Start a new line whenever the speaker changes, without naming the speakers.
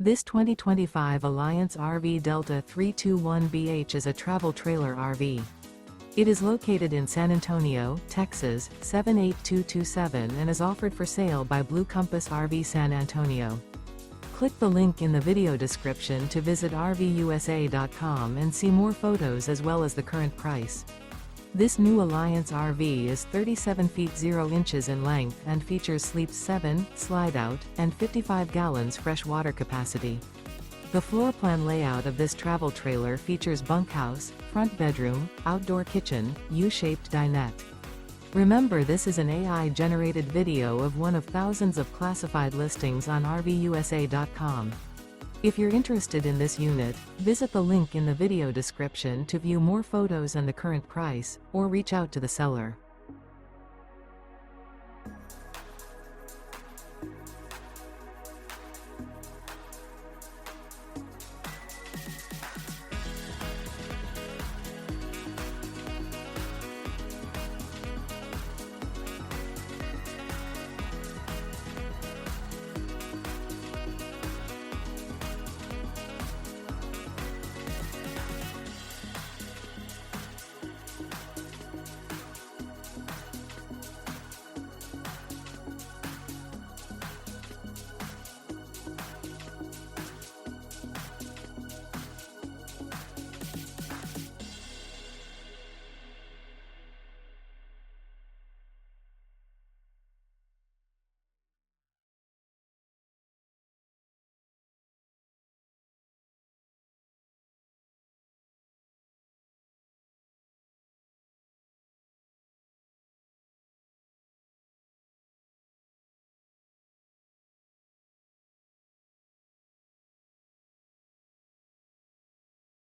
This 2025 Alliance RV Delta 321BH is a travel trailer RV. It is located in San Antonio, Texas, 78227 and is offered for sale by Blue Compass RV San Antonio. Click the link in the video description to visit RVUSA.com and see more photos as well as the current price. This new Alliance RV is 37 feet 0 inches in length and features sleeps 7, slide-out, and 55 gallons fresh water capacity. The floor plan layout of this travel trailer features bunkhouse, front bedroom, outdoor kitchen, U-shaped dinette. Remember, this is an AI-generated video of one of thousands of classified listings on RVUSA.com. If you're interested in this unit, visit the link in the video description to view more photos and the current price, or reach out to the seller.